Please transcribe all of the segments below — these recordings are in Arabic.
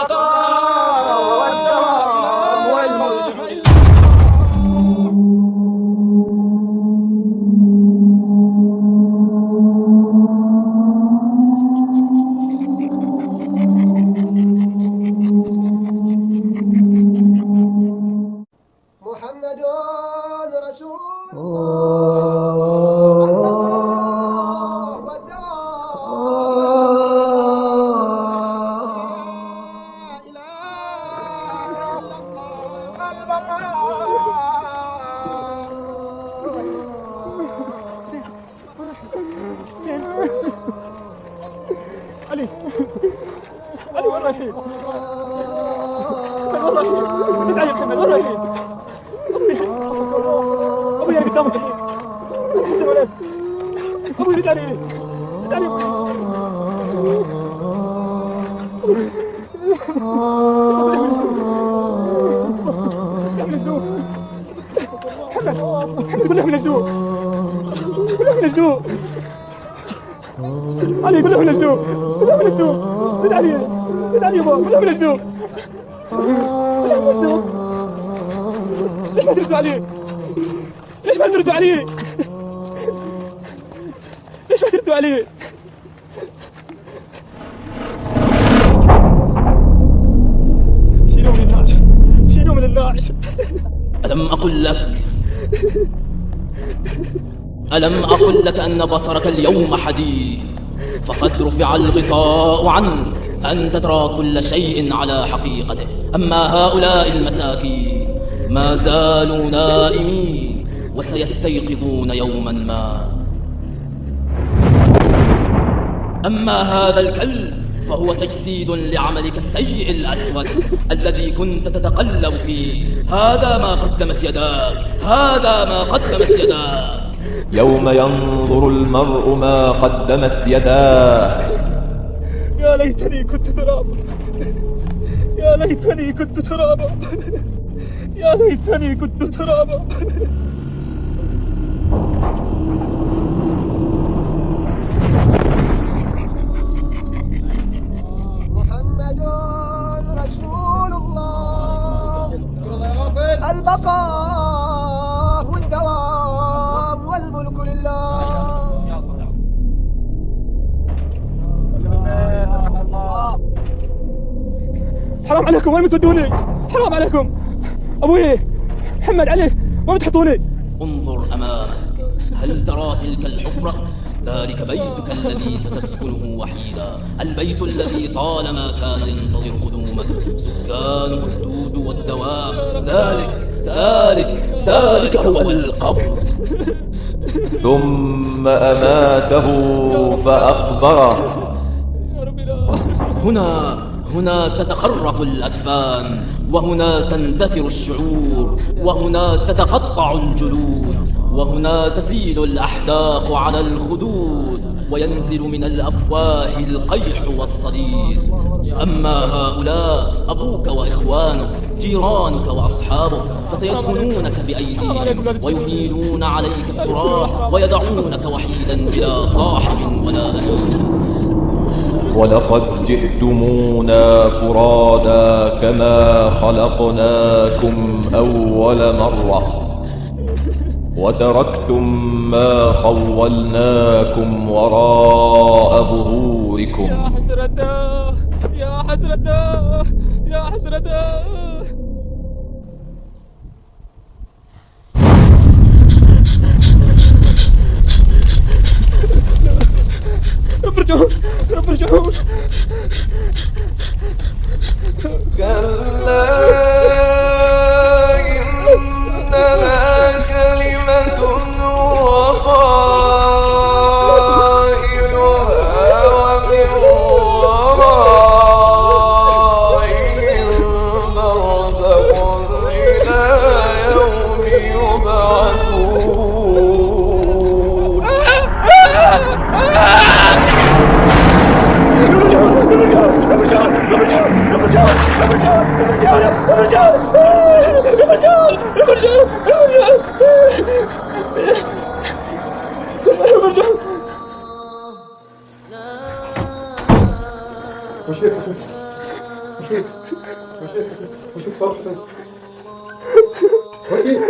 البقاء والدوام والملك. محمد رسول الله والدوام. لا إله إلا الله البقاء. علي علي وين رايحين؟ وين رايحين؟ تعال يا محمد وين رايحين؟ أبوي أنا قدامك الحين. أحسن ولا أبوي رد علي رد علي محمد قول له من أجدوه قول له من أجدوه علي قول له من أجدوه قول له من أجدوه رد علي رد علي يابا قول له من أجدوه ليش ما تردوا عليه؟ ليش ما تردوا عليه؟ ليش ما تردوا عليه؟ شيلوه من النعش شيلوه من النعش. ألم أقل لك أن بصرك اليوم حديد، فقد رفع الغطاء عنك فأنت ترى كل شيء على حقيقته. أما هؤلاء المساكين ما زالوا نائمين وسيستيقظون يوما ما. أما هذا الكلب فهو تجسيد لعملك السيء الأسود الذي كنت تتقلب فيه. هذا ما قدمت يداك، هذا ما قدمت يداك. يوم ينظر المرء ما قدمت يداه. يا ليتني كنت ترابا، يا ليتني كنت ترابا، يا ليتني كنت ترابا. محمد رسول الله البقاء والدوام والملك لله. حرام عليكم وين بتودوني؟ حرام عليكم أبوي محمد علي وين بتحطوني؟ انظر أمامك، هل ترى تلك الحفرة؟ ذلك بيتك الذي ستسكنه وحيدا، البيت الذي طالما كان ينتظر قدومك، سكانه الدود والدوام. ذلك هو القبر. ثم أماته فأقبره. يا رب لا. هنا تتخرق الأكفان، وهنا تنتثر الشعور، وهنا تتقطع الجلود، وهنا تسيل الأحداق على الخدود، وينزل من الأفواه القيح والصديد. أما هؤلاء أبوك وإخوانك جيرانك وأصحابك فسيدفنونك بأيديهم ويهيلون عليك التراب ويدعونك وحيدا بلا صاحب ولا أنيس. ولقد جئتمونا فرادا كما خلقناكم أول مرة وتركتم ما خولناكم وراء ظهوركم. يا حسرته يا حسرته يا حسرته. رب ارجعون رب ارجعون. كلا إنها كلمة هو قائلها ومن ورائهم برزخ إلى يوم يبعثون. وش فيك حسن؟ وش وش صار حسين؟ وكيف؟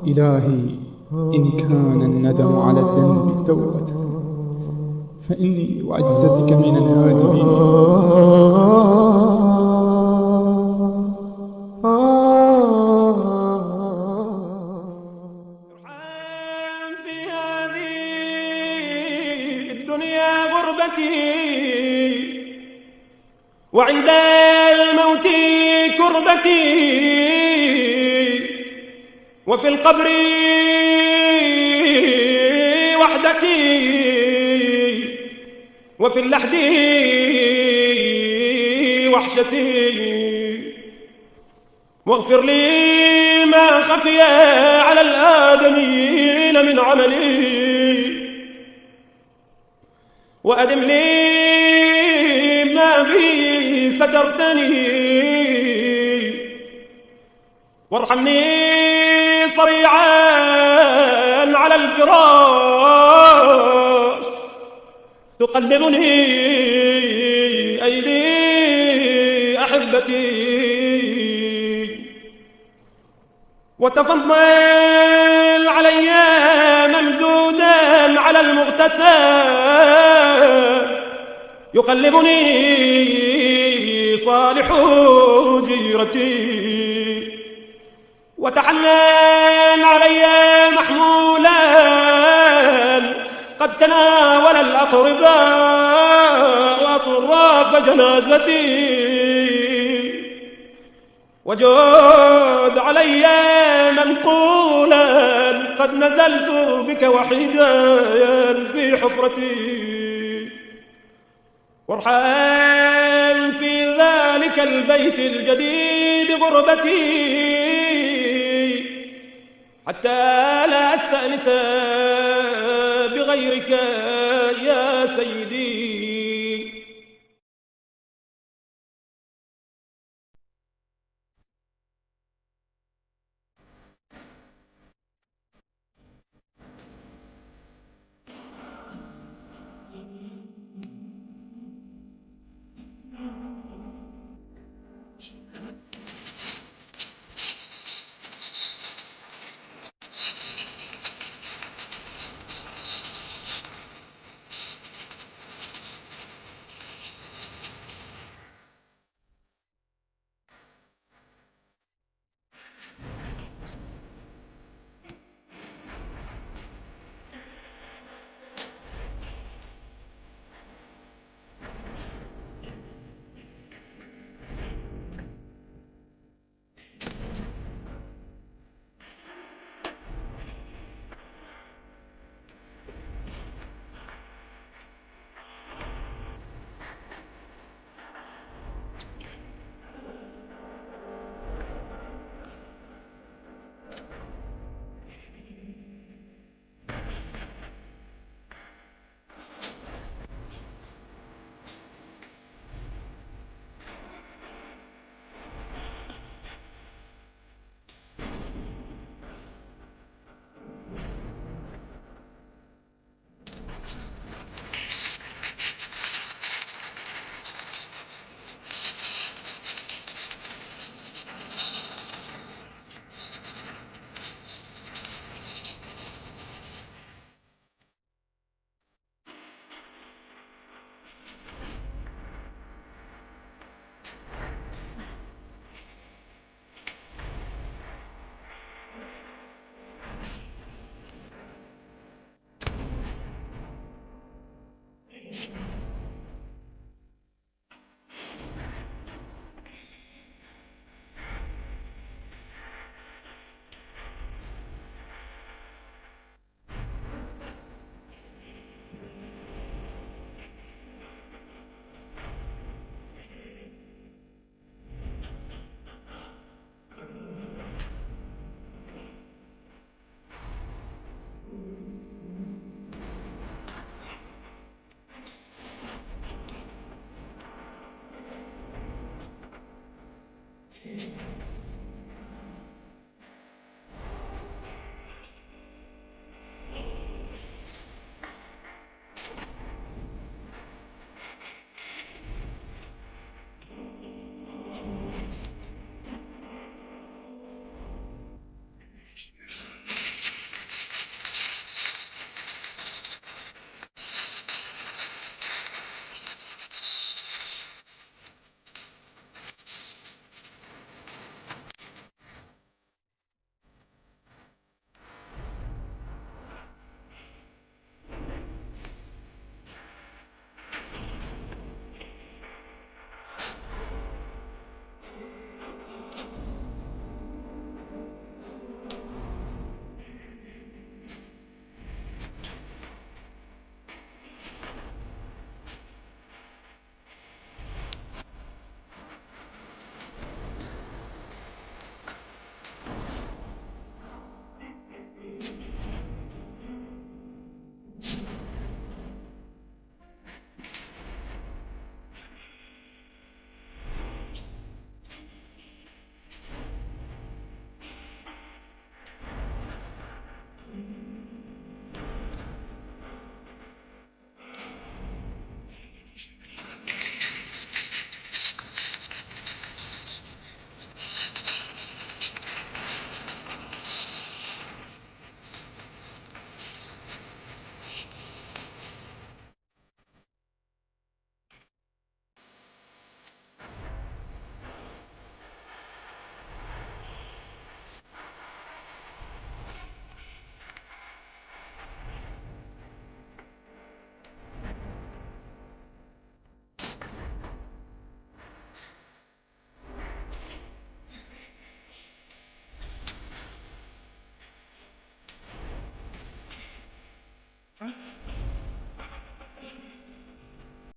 إلهي إن كان الندم على الذنب توبة فإني وعزتك من الآدمين. في هذه الدنيا غربتي وعند الموت كربتي وفي القبر وحدتي وفي اللحد وحشتي واغفر لي ما خفي على الآدمين من عملي وأدم لي ما بي سترتني وارحمني صريعا على الفراش تقلبني أيدي أحبتي وتفضل علي ممدودا على المغتسل يقلبني صالح جيرتي وتحنن علي محمولا قد تناول الأقرباء وأطراف جنازتي وجود علي منقولا قد نزلت بك وحيدا في حفرتي وارحم في ذلك البيت الجديد غربتي حتى لا أستأنس بغيرك